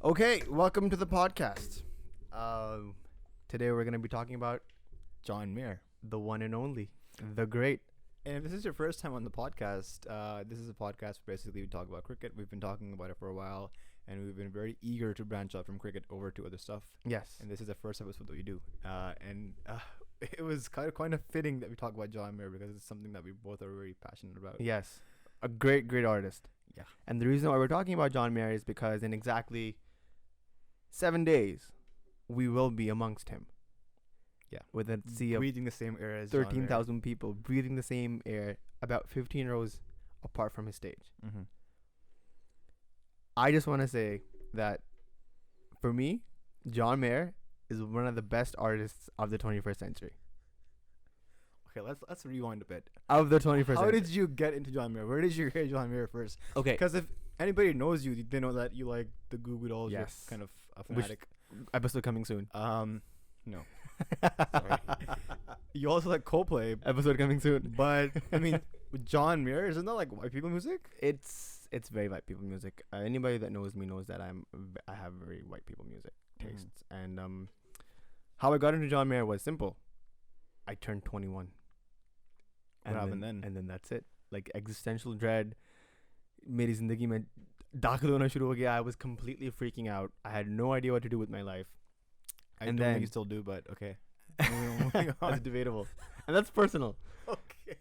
Okay, welcome to the podcast. Today we're going to be talking about John Mayer. the one and only, the great. And if this is your first time on the podcast, this is a podcast where basically we talk about cricket. We've been talking about it for a while, and we've been very eager to branch out from cricket over to other stuff. Yes. And this is the first episode that we do. It was kind of fitting that we talk about John Mayer because it's something that we both are very passionate about. Yes. A great, great artist. Yeah. And the reason why we're talking about John Mayer is because in exactly 7 days, we will be amongst him. Yeah. With a sea of breathing the same air as John Mayer. 13,000 people breathing the same air about 15 rows apart from his stage. Mm-hmm. I just want to say that for me, John Mayer is one of the best artists of the 21st century. Okay, let's rewind a bit. Of the 21st century. How did you get into John Mayer? Where did you hear John Mayer first? Okay. Because if anybody knows you, they know that you like the Goo Goo Dolls. Yes. You're kind of a fanatic. Episode coming soon. No. Sorry. You also like Coldplay, Episode coming soon. but I mean, with John Mayer, isn't that like white people music? It's very white people music. Anybody that knows me knows that I have very white people music tastes. And how I got into John Mayer was simple. I turned 21. What happened then? And then that's it. Like existential dread. मेरी जिंदगी में दाखिल होना शुरू हो गया. I was completely freaking out. I had no idea what to do with my life. I And don't then- think you still do, but okay. Moving on. That's debatable. And that's personal. Okay.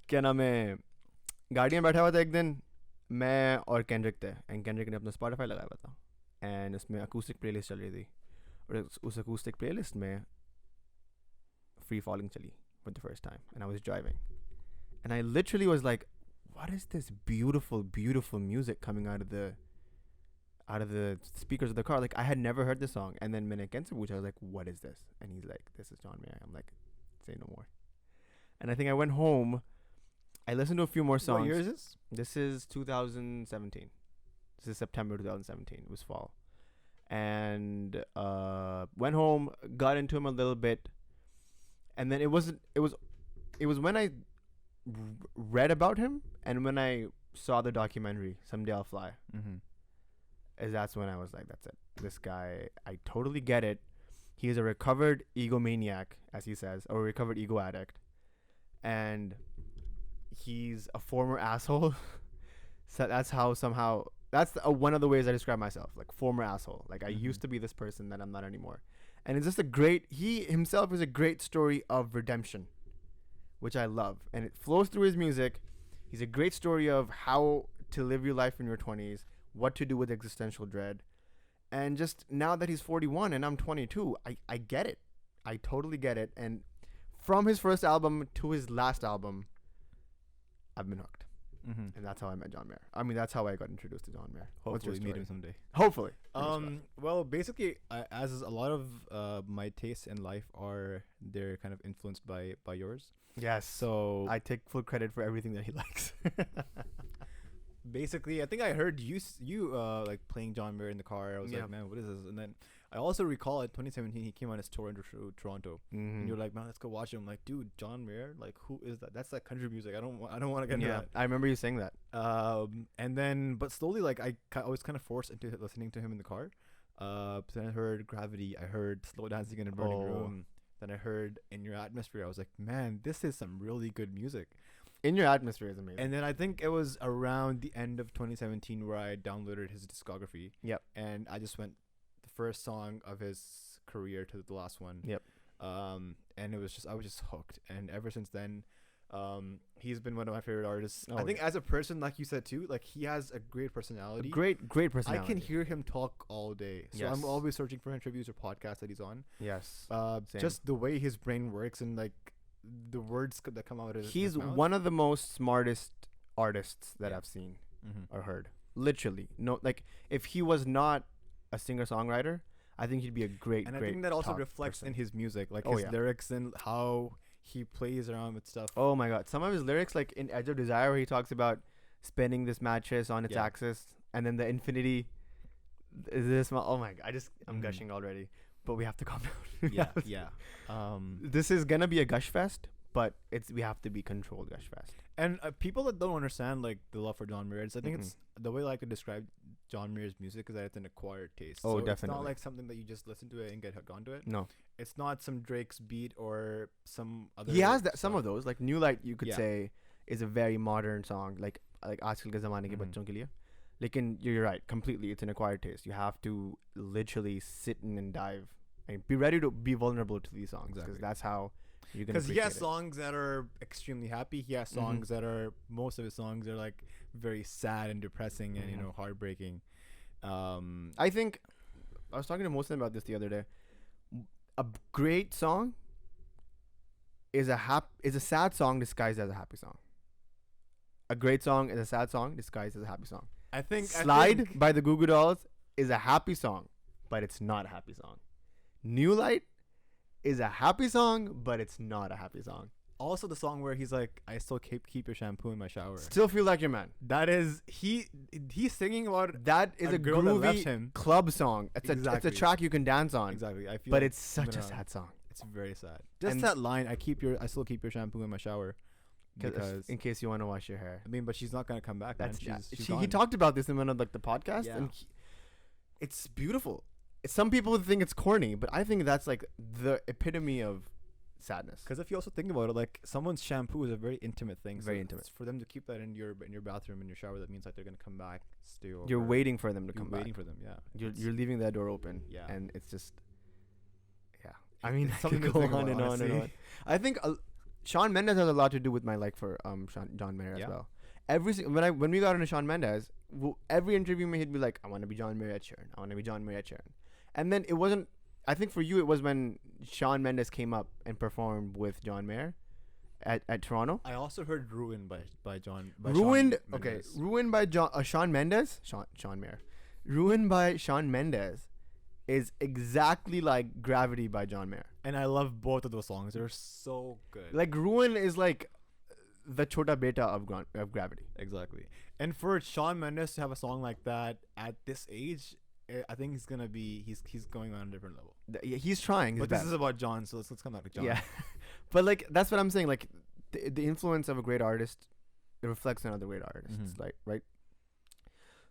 क्या नाम है गाड़ी में बैठा हुआ था एक दिन मैं और केंड्रिक थे एंड केंड्रिक ने अपना स्पॉटिफाई लगाया हुआ था एंड उसमें अकूस्टिक प्लेलिस्ट चल रही थी और उस अकूस्टिक प्लेलिस्ट में फ्री फॉलिंग चली for the first time and I was driving and I literally was like what is this beautiful music coming out of the speakers of the car? Like I had never heard this song, and then when I Kensa I was like, what is this? And he's like, this is John Mayer. I'm like, say no more. And I think I went home. I listened to a few more songs. What year is this? This is 2017. This is September 2017. It was fall. And went home, got into him a little bit. And then it was when I read about him and when I saw the documentary, Someday I'll Fly. Mm-hmm. That's when I was like, that's it. This guy, I totally get it. He is a recovered egomaniac, as he says, or a recovered ego addict. And he's a former asshole. So that's how that's one of the ways I describe myself, like former asshole. Like I used to be this person that I'm not anymore. And it's just he himself is a great story of redemption, which I love. And it flows through his music. He's a great story of how to live your life in your 20s, what to do with existential dread. And just now that he's 41 and I'm 22, I get it. I totally get it. And from his first album to his last album, I've been hooked. Mm-hmm. And that's how I met John Mayer. I mean, that's how I got introduced to John Mayer. What's your Hopefully meet story? him someday. Hopefully. Well, basically, as is a lot of my tastes in life they're kind of influenced by yours. Yes. So I take full credit for everything that he likes. basically, I think I heard you like playing John Mayer in the car. I was Yeah. like, man, what is this? And then I also recall in 2017 he came on his tour into Toronto, and you're like, man, let's go watch him. I'm like, dude, John Mayer, like, who is that? That's like country music. I don't want to get into yeah, that. I remember you saying that. And then, but slowly, like, I was kind of forced into listening to him in the car. Then I heard Gravity. I heard Slow Dancing in a Burning Room. Then I heard In Your Atmosphere. I was like, man, this is some really good music. In Your Atmosphere is amazing. And then I think it was around the end of 2017 where I downloaded his discography. Yep. And I just went the first song of his career to the last one. Yep. And I was just hooked. And ever since then, he's been one of my favorite artists. Oh, I think yeah. as a person, like you said too, like he has a great personality. Great personality. I can hear him talk all day. So Yes. I'm always searching for interviews or podcasts that he's on. Yes. Same. Just the way his brain works and like the words that come out of his He's mouth. one of the most smartest artists that Yeah. I've seen Mhm. or heard. Literally. No, like if he was not a singer-songwriter, I think he'd be a great, And I great think that also top reflects person. in his music, like Oh, his yeah. lyrics and how he plays around with stuff. Oh my God. Some of his lyrics, like in Edge of Desire, where he talks about spinning this mattress on its Yeah. axis and then the infinity is this. Oh my God. I'm Mhm. gushing already. But we have to calm down. Yeah. This is gonna be a gush fest, but we have to be controlled gush fest. And people that don't understand like the love for John Mayer, I think it's the way I could describe John Mayer's music is that it's an acquired taste. Oh, so definitely. It's not like something that you just listen to it and get hooked onto it. No. It's not some Drake's beat or some other. He has some stuff. of those. Like New Light, you could Yeah. say, is a very modern song. Like आजकल के ज़माने के Mhm. बच्चों के लिए. Lekin you're right. Completely, it's an acquired taste. You have to literally sit in and dive and be ready to be vulnerable to these songs because Exactly. that's how you're gonna. Because he has appreciate it. songs that are extremely happy. He has songs that are most of his songs are like very sad and depressing and Mhm. heartbreaking. I think I was talking to Mohsen about this the other day. A great song is a sad song disguised as a happy song. A great song is a sad song disguised as a happy song. I think Slide by the Goo Goo Dolls is a happy song, but it's not a happy song. New Light is a happy song, but it's not a happy song. also the song where he's like, I still keep your shampoo in my shower. Still Feel Like Your Man. That is he's singing about That is a girl that left groovy him. club song. It's Exactly. a track you can dance on, Exactly. I feel but like it's such a gonna- sad song. It's very sad. Just And- that line, I still keep your shampoo in my shower. Because in case you want to wash your hair. I mean, but she's not gonna come back. That's man. She's he gone. talked about this in one of the podcast, Yeah. and it's beautiful. Some people think it's corny, but I think that's like the epitome of sadness. Because if you also think about it, like someone's shampoo is a very intimate thing. Very so intimate. it's for them to keep that in your bathroom in your shower, that means like they're gonna come back, stay over. You're waiting for them to You're come waiting back. for them. Yeah. You're leaving that door open. Yeah. And it's just, yeah. I mean, It's I something could to go think on about, and on and honestly. on. I think Shawn Mendes has a lot to do with my like for John Mayer Yeah. as well. When we got into Shawn Mendes, every interview he'd be like, I want to be John Mayer Ed Sheeran. I want to be John Mayer Ed Sheeran. And then it wasn't. I think for you it was when Shawn Mendes came up and performed with John Mayer at Toronto. I also heard "Ruined" by John. Ruined. Shawn Okay, Mendes. ruined by Shawn Mendes. Shawn Mayer. Ruined by Shawn Mendes is exactly like Gravity by John Mayer. And I love both of those songs. They're so good. Like Ruin is like the Chota Beta of Gravity. Exactly. And for Shawn Mendes to have a song like that at this age, I think he's gonna be he's going on a different level. He's trying. But this is about John, so let's come back to John. Yeah, but like that's what I'm saying. Like the influence of a great artist, it reflects on other great artists. Mhm. Like right.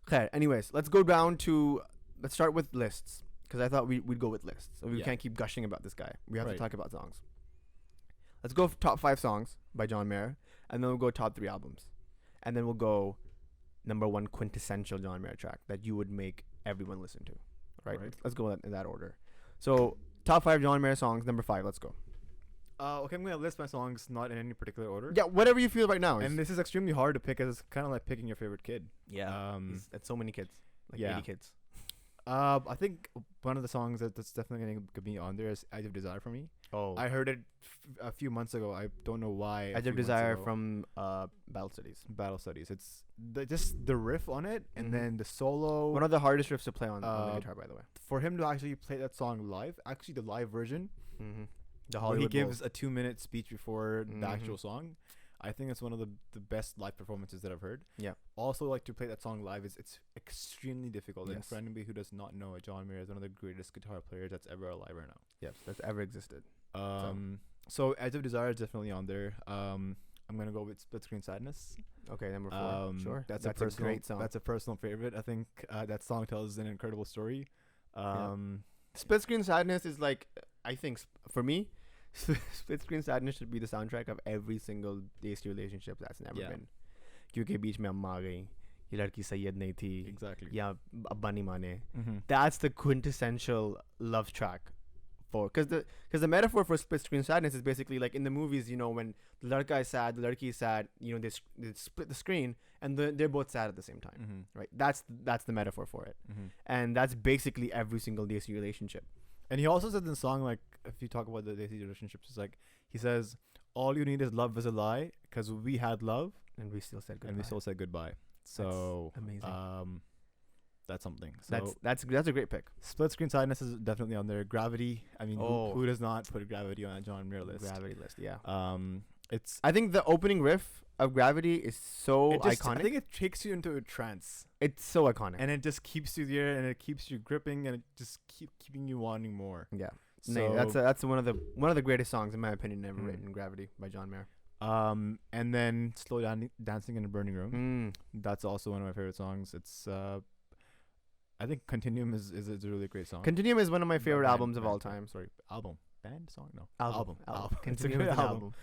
Okay. Anyways, let's go down to let's start with lists because I thought we'd go with lists. So we Yeah. can't keep gushing about this guy. We have to Right. talk about songs. Let's go for top 5 songs by John Mayer, and then we'll go top 3 albums, and then we'll go number 1 quintessential John Mayer track that you would make everyone listen to. Right. Right. Let's go in that order. So top 5 John Mayer songs. Number 5. Let's go. Okay, I'm gonna list my songs not in any particular order. Yeah, whatever you feel right now. And this is extremely hard to pick, as it's kind of like picking your favorite kid. yeah, it's so many kids, like yeah. 80 kids. I think one of the songs that's definitely gonna be on there is "Edge of Desire" for me. Oh, I heard it a few months ago. I don't know why. Edge of Desire from Battle Cities. Battle Studies. It's just the riff on it, and Mhm. then the solo. One of the hardest riffs to play on the Uh, guitar, by the way. For him to actually play that song live, actually the live version, Mm-hmm. The where Hollywood he gives a 2-minute speech before Mhm. the actual song. I think it's one of the best live performances that I've heard. Yeah. Also, like to play that song live it's extremely difficult. And Yes. for anybody who does not know it, John Mayer is one of the greatest guitar players that's ever alive right now. Yes, that's ever existed. So Edge of Desire is definitely on there. I'm gonna go with Split Screen Sadness. Okay, number 4. Sure, That's a personal, great song. That's a personal favorite. I think that song tells an incredible story. Split Screen Sadness is like, I think for me, Split Screen Sadness should be the soundtrack of every single desi relationship that's never Yeah. been. क्योंकि बीच में अम्मा आ गई, ये लड़की सैयद नहीं थी, Exactly. या अब्बा नहीं माने. Mm-hmm. That's the quintessential love track for because the metaphor for Split Screen Sadness is basically like in the movies, you know, when the ladka is sad, the ladki is sad, you know, they split the screen and they're both sad at the same time, Mm-hmm. right? That's the metaphor for it, Mm-hmm. and that's basically every single desi relationship. And he also said in the song, like, if you talk about the Desi relationships, it's like, he says, all you need is love is a lie, because we had love, And we still said goodbye. and we still said goodbye. So, amazing. that's something. So, that's a great pick. Split Screen Sadness is definitely on there. Gravity, I mean, Oh. who does not put Gravity on a John Mayer list? Gravity list, yeah. It's I think the opening riff of Gravity is so it just, iconic. I think it takes you into a trance, It's so iconic. and it just keeps you there, and it keeps you gripping, and it just keeping you wanting more. yeah. So, No, that's one of the greatest songs in my opinion ever Mm. written, Gravity by John Mayer. and then Slow Down Dancing in a Burning Room. Mm. That's also one of my favorite songs. It's I think Continuum is a really great song. Continuum is one of my favorite Band- albums of band- all time. Sorry, album, band, song, no, Album. It's a Continuum good is an album. album.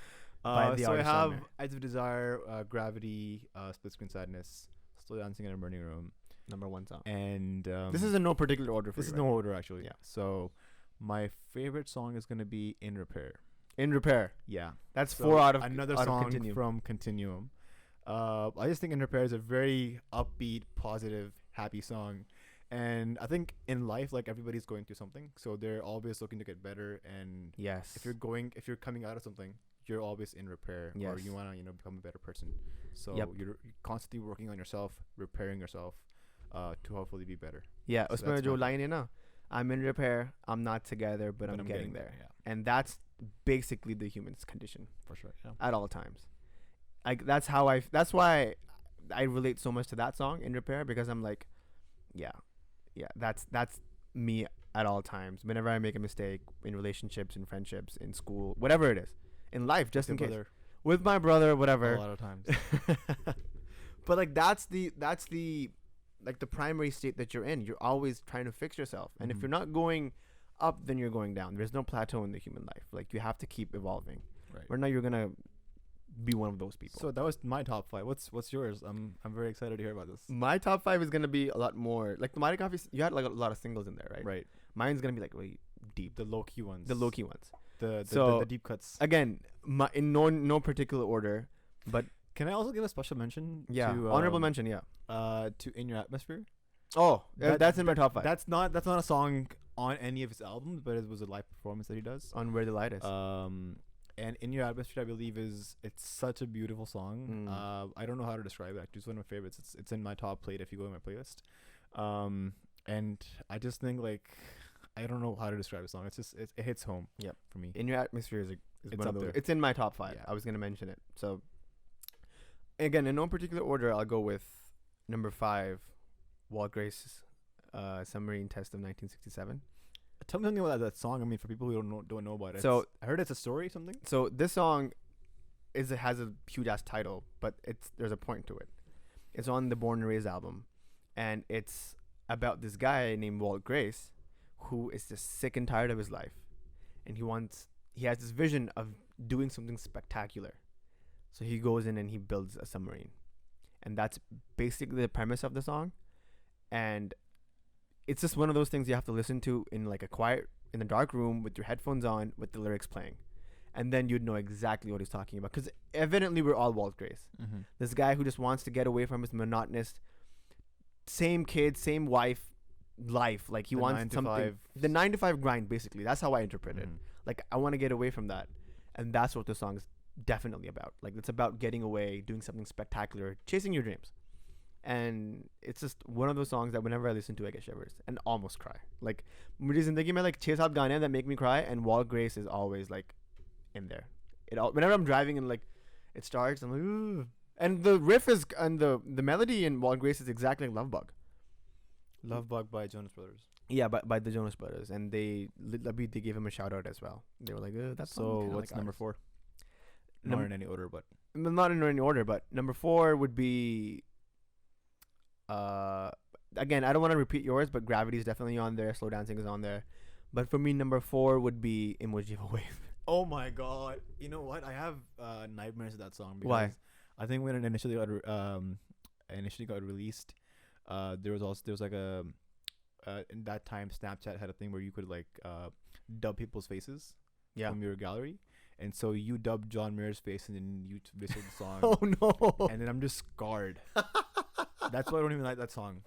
By the So I artist have on there. Eyes of Desire, Gravity, Split Screen Sadness, Slow Dancing in a Burning Room, Number one song. and This is in no particular order for this you, is no order actually. Yeah. So my favorite song is gonna be In Repair. In Repair. Yeah. That's So 4 out of another out of song Continuum. from Continuum. I just think In Repair is a very upbeat, positive, happy song. And I think in life, like everybody's going through something, so they're always looking to get better. And Yes. if you're coming out of something, you're always in repair, or Yes. you wanna become a better person. So Yep. you're constantly working on yourself, repairing yourself, to hopefully be better. Yeah, So उसमें that's जो my line है ना, I'm in repair, I'm not together, but I'm getting there. Yeah, And that's basically the human's condition for sure. Yeah. at all times. Like that's why I relate so much to that song In Repair, because I'm like, yeah, that's me at all times. Whenever I make a mistake in relationships, in friendships, in school, whatever it is, in life, just in case, Brother, with my brother, a whatever. lot of times. But like that's the like the primary state that you're in. You're always trying to fix yourself, and if Mhm. you're not going up, then you're going down. There's no plateau in the human life. Like you have to keep evolving. Right. Or now you're gonna be one of those people. So that was my top 5. What's yours? I'm very excited to hear about this. My top 5 is gonna be a lot more like the Mighty Coffee. You had like a lot of singles in there, right? Right. Mine's gonna be like really deep, The low key ones. the low key ones. The deep cuts. Again, in no particular order, but Can I also give a special mention? yeah, To, honorable mention. Yeah. To In Your Atmosphere. Oh, That- that's in my top 5. That's not a song on any of his albums, but it was a live performance that he does. On Where the Light Is. And In Your Atmosphere, I believe it's such a beautiful song. Mm. I don't know how to describe it. Actually, it's one of my favorites. It's in my top plate if you go in my playlist. And I just think like I don't know how to describe the song. It's just it hits home. Yep. For me. In Your Atmosphere is It's one of up those. there. It's in my top 5. Yeah. I was gonna mention it. So again, in no particular order, I'll go with number 5, Walt Grace's Submarine Test of 1967. Tell me something about that song. I mean, for people who don't know about it. So- I heard it's a story, something. So this song has a huge ass title, but there's a point to it. It's on the Born and Raised album, and it's about this guy named Walt Grace, who is just sick and tired of his life, and he has this vision of doing something spectacular. So he goes in and he builds a submarine, and that's basically the premise of the song. And it's just one of those things you have to listen to in like in the dark room with your headphones on with the lyrics playing, and then you'd know exactly what he's talking about, because evidently we're all Walt Grace, Mm-hmm. this guy who just wants to get away from his monotonous same kid, same wife life. Like he The wants 9 to something 5. the 9 to 5 grind, basically. That's how I interpret it. Mhm. Like I want to get away from that, and that's what the song is definitely about. Like it's about getting away, doing something spectacular, chasing your dreams. And it's just one of those songs that whenever I listen to, I get shivers and almost cry. Like मुझे जिंदगी में like 6-7 गाने हैं that make me cry, and Walt Grace is always like in there. Whenever I'm driving and like it starts, I'm like, ooh. And the riff is and the melody in Walt Grace is exactly like Love Bug. Love Bug by Jonas Brothers. Yeah, by the Jonas Brothers, and they gave him a shout out as well. They were like, that's So what's number 4? Not in any order, but Not in any order, but number 4 would be. Again, I don't want to repeat yours, but Gravity is definitely on there. Slow Dancing is on there, but for me, number 4 would be Emoji of a Wave. oh my god! You know what? I have nightmares of that song. Because Why? I think when it initially got released, there was like a in that time Snapchat had a thing where you could like dub people's faces Yeah. from your gallery, and so you dubbed John Mayer's face and then you whistled the song, Oh no! and then I'm just scarred. That's why I don't even like that song.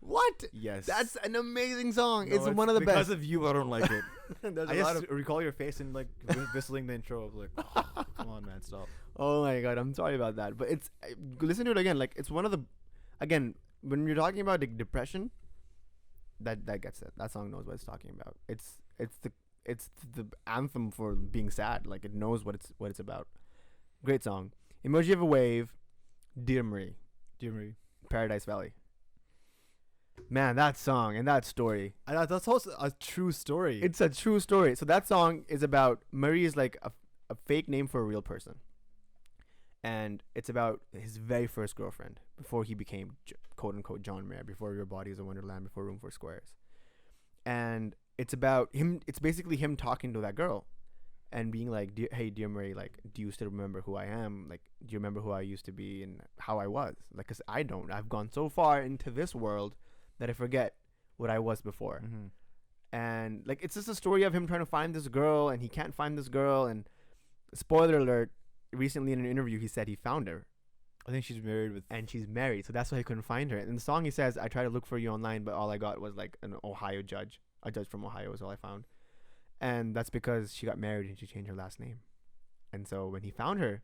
What? Yes, That's an amazing song. No, it's one of the because best. of you. I don't like it. There's I a lot just of. recall your face and like whistling the intro. I was like, oh, come on, man, stop. Oh my god, I'm sorry about that, but listen to it again. Like it's one of the, again, when you're talking about depression, that gets it. That song knows what it's talking about. It's the anthem for being sad. Like it knows what it's about. Great song. Emoji of a Wave, Dear Marie, Dear Marie. Paradise Valley. Man, that song and that story. That's also a true story. It's a true story. So that song is about Marie is like a fake name for a real person. and it's about his very first girlfriend before he became quote unquote John Mayer, before Your Body Is a Wonderland, before Room for Squares. And it's about him. It's basically him talking to that girl and being like, hey, dear Mary, like, do you still remember who I am? Like, do you remember who I used to be and how I was? Like, because I don't. I've gone so far into this world that I forget what I was before. Mm-hmm. And, like, it's just a story of him trying to find this girl, and he can't find this girl. And spoiler alert, recently in an interview, he said he found her. I think she's married with. And she's married, so that's why he couldn't find her. In the song, he says, I tried to look for you online, but all I got was, like, an Ohio judge. A judge from Ohio was all I found. And that's because she got married and she changed her last name. And so when he found her,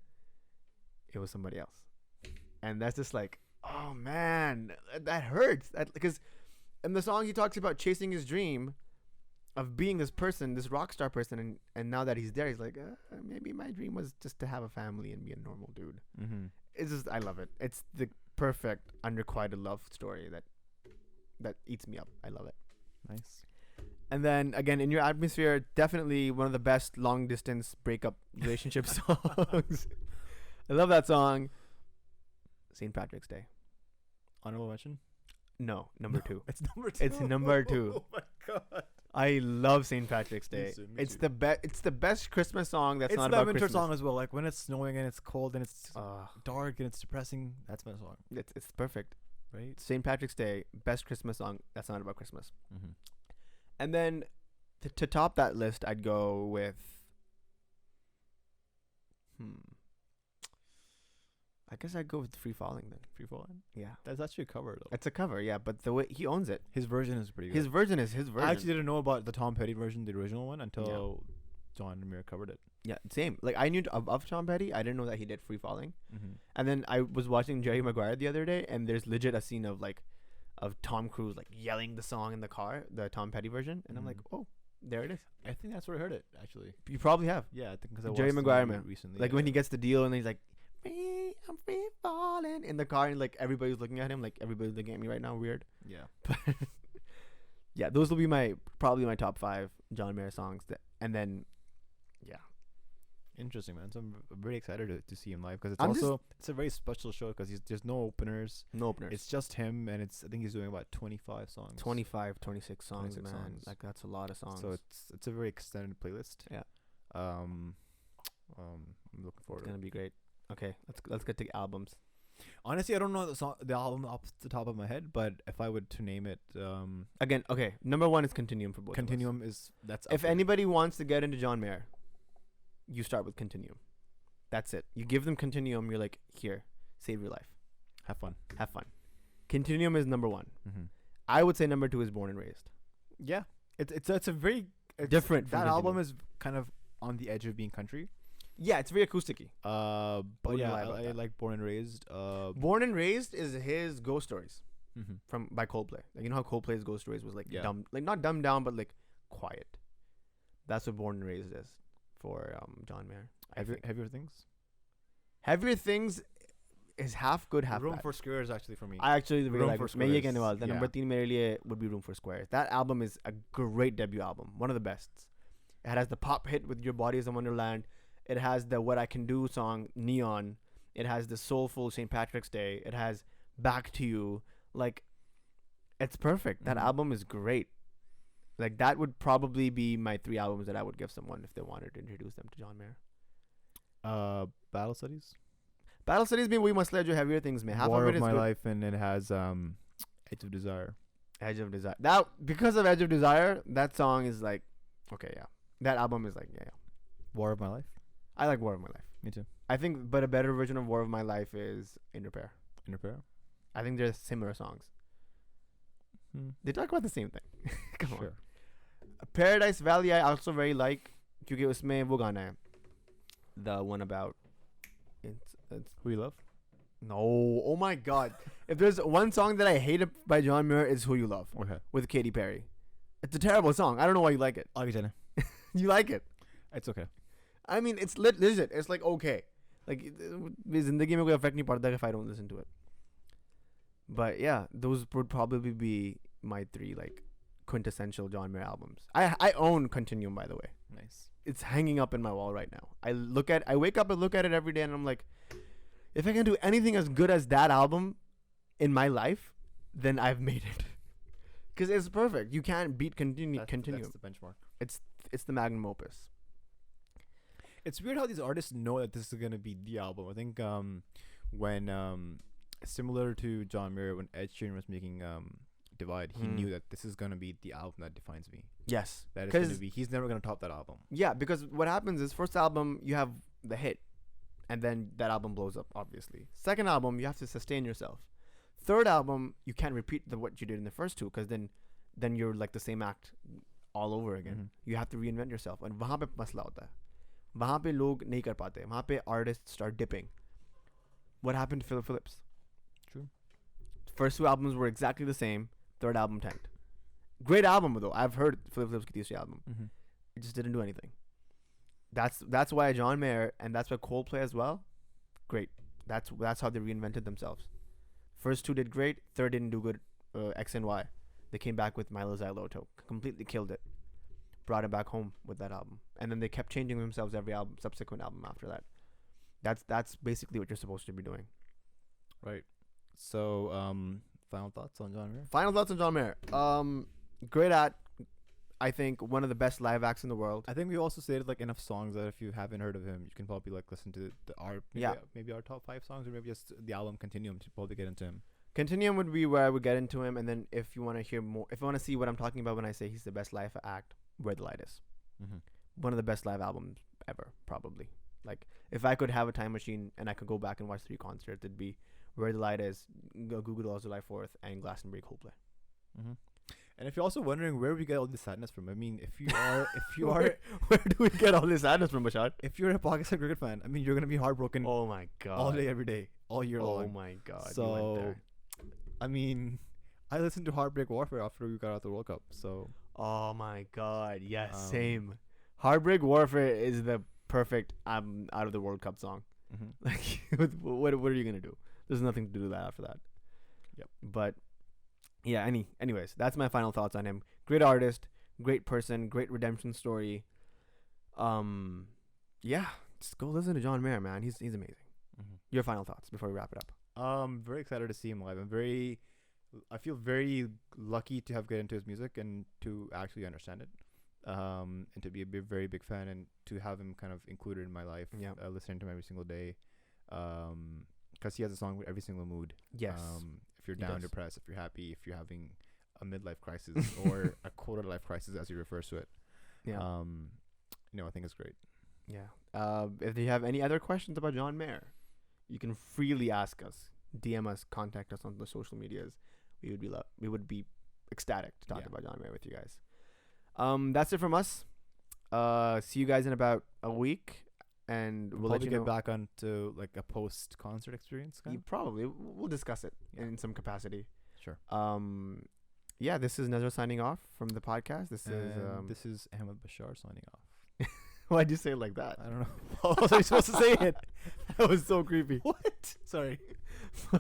it was somebody else. And that's just like, oh, man, that hurts. Because in the song, he talks about chasing his dream of being this person, this rock star person. And now that he's there, he's like, maybe my dream was just to have a family and be a normal dude. Mm-hmm. It's just, I love it. It's the perfect unrequited love story that eats me up. I love it. Nice. And then again, In Your Atmosphere, definitely one of the best long distance breakup relationship songs. I love that song. St. Patrick's Day. Honorable mention? No, number 2. It's number 2. It's number 2. Oh my god. I love St. Patrick's Day. Me too. It's the best Christmas song that's It's not the about winter Christmas. song as well. Like when it's snowing and it's cold and it's Uh, dark and it's depressing. That's my song, it's perfect. right? St. Patrick's Day, best Christmas song that's not about Christmas. Mm-hmm. And then to top that list, I'd go with I guess I'd go with Free Falling then. Free Falling. Yeah. That's actually a cover though. It's a cover, yeah, but the way he owns it. His version is pretty good. His version is his version. I actually didn't know about the Tom Petty version, the original one, until John Mayer covered it. Yeah, same. Like I knew of Tom Petty. I didn't know that he did Free Falling. Mm-hmm. And then I was watching Jerry Maguire the other day, and there's legit a scene of Tom Cruise like yelling the song in the car, the Tom Petty version, and I'm like, oh, there it is. I think that's where I heard it actually. You probably have. Yeah, I think because I Jerry watched Maguire, the movie man. recently. Like when he gets the deal and he's like, I'm free falling in the car, and like everybody's looking at him, like everybody's looking at me right now, weird. Yeah. But yeah, those will be probably my top 5 John Mayer songs. And then, yeah. Interesting, man. So I'm very excited to see him live because it's a very special show because there's no openers. No openers. It's just him, and I think he's doing about 25 songs. 25, 26 songs, 26 man. songs. Like that's a lot of songs. So it's a very extended playlist. Yeah. I'm looking forward It's to gonna it. be great. Okay, let's get to albums. Honestly, I don't know the album off the top of my head, but if I would to name it, Again, okay. Number 1 is Continuum for both. Continuum is that's. If anybody wants to get into John Mayer, you start with Continuum. That's it. You give them Continuum. You're like, here, save your life. have fun. Have fun. Continuum is number 1. Mm-hmm. I would say number 2 is Born and Raised. Yeah, it's a very Different from That album Continuum. is kind of on the edge of being country. Yeah, it's very acousticy. But Wouldn't yeah, lie about I that. like Born and Raised. Born and Raised is his Ghost Stories Mm-hmm. by Coldplay. Like you know how Coldplay's Ghost Stories was like Yeah. dumb, like not dumbed down, but like quiet. That's what Born and Raised is for John Mayer. Heavier Things. Heavier Things is half good, half Room bad. for Squares actually for me. I actually really Room like for it. मैं ये कहने Squares, वाला था, yeah. number 3 मेरे लिए would be Room for Squares. That album is a great debut album, one of the best. It has the pop hit with Your Body Is a Wonderland. It has the What I Can Do song Neon. It has the soulful St. Patrick's Day. It has Back to You. Like, it's perfect. That Mhm. album is great. Like that would probably be my 3 albums that I would give someone if they wanted to introduce them to John Mayer. Battle Studies. Battle Studies में वही मसला है जो Heavier Things में. Half War of of it is My good. Life, and it has Edge of Desire. Edge of Desire. That because of Edge of Desire, that song is like, okay, yeah. That album is like, yeah. War of My Life. I like War of My Life. Me too. I think, but a better version of War of My Life is In Repair. In Repair. I think they're similar songs. They talk about the same thing. Come on. Sure. Paradise Valley I also very like क्योंकि उसमें वो गाना है. The one about it's Who You Love. no, oh my god. If there's one song that I hate by John Mayer, it's Who You Love Okay. with Katy Perry. It's a terrible song. I don't know why you like it. आगे चलें. You like it. It's okay. I mean, it's legit. It's like okay. Like जिंदगी में कोई effect नहीं पड़ता if I don't listen to it. But yeah, those would probably be my 3 like quintessential John Mayer albums. I own Continuum, by the way. Nice. It's hanging up in my wall right now. I wake up and look at it every day, and I'm like, If I can do anything as good as that album in my life, then I've made it. Because it's perfect. You can't beat Continuum. That's the benchmark. It's the magnum opus. It's weird how these artists know that this is gonna be the album. I think when similar to John Mayer, when Ed Sheeran was making Divide, he knew that this is gonna be the album that defines me. Yes. That is gonna be. He's never gonna top that album. Yeah, because what happens is first album you have the hit, and then that album blows up. Obviously, second album you have to sustain yourself. Third album you can't repeat what you did in the first two, because then you're like the same act all over again. You have to reinvent yourself, and वहाँ पे मसला होता है. वहाँ पे लोग नहीं कर पाते. वहाँ पे artists start dipping. What happened to Philip Phillips? True. First two albums were exactly the same. Third album tanked. Great album though. I've heard Philip Phillips' Kitty album. It just didn't do anything. That's why John Mayer, and that's why Coldplay as well. Great. That's how they reinvented themselves. First two did great. Third didn't do good. X and Y. They came back with Milo Xyloto. Completely killed it. Brought it back home with that album. And then they kept changing themselves every subsequent album after that. That's basically what you're supposed to be doing. Right. So, final thoughts on John Mayer? Final thoughts on John Mayer. Great at, I think, one of the best live acts in the world. I think we also stated like enough songs that if you haven't heard of him, you can probably like listen to maybe our top 5 songs, or maybe just the album Continuum to probably get into him. Continuum would be where I would get into him, and then if you want to hear more, if you want to see what I'm talking about when I say he's the best live act, Where the Light Is. One of the best live albums ever, probably. Like, if I could have a time machine and I could go back and watch 3 concerts, it'd be Where the Light Is, Google All July 4th, and Glastonbury Coldplay. And if you're also wondering where we get all this sadness from, I mean, if you are, where do we get all this sadness from, Bashar? If you're a Pakistan cricket fan, I mean, you're gonna be heartbroken. Oh my god! All day, every day, all year long. Oh my god! So, I mean, I listened to Heartbreak Warfare after we got out the World Cup. So. Oh my god! Yes, same. Heartbreak Warfare is the perfect out of the World Cup song. Like, what are you gonna do? There's nothing to do that after that. Yep. But yeah. Anyways, that's my final thoughts on him. Great artist, great person, great redemption story. Yeah. Just go listen to John Mayer, man. He's amazing. Your final thoughts before we wrap it up. Very excited to see him live. I feel very lucky to have get into his music and to actually understand it, and to be a very big fan, and to have him kind of included in my life. Yeah. Listening to him every single day, because he has a song with every single mood. Yes. If you're down, depressed, if you're happy, if you're having a midlife crisis or a quarter life crisis, as he refers to it. Yeah. I think it's great. Yeah. If you have any other questions about John Mayer, you can freely ask us, DM us, contact us on the social medias. We would be ecstatic to talk about John Mayer with you guys. That's it from us. See you guys in about a week, and we'll let you get back onto like a post concert experience. Probably we'll discuss it in some capacity. Sure. Yeah. This is Nazar signing off from the podcast. This is Ahmed Bashar signing off. Why'd you say it like that? I don't know. How was I supposed to say it? That was so creepy. What? Sorry.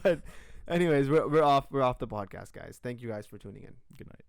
But anyways, we're off the podcast, guys. Thank you guys for tuning in. Good night.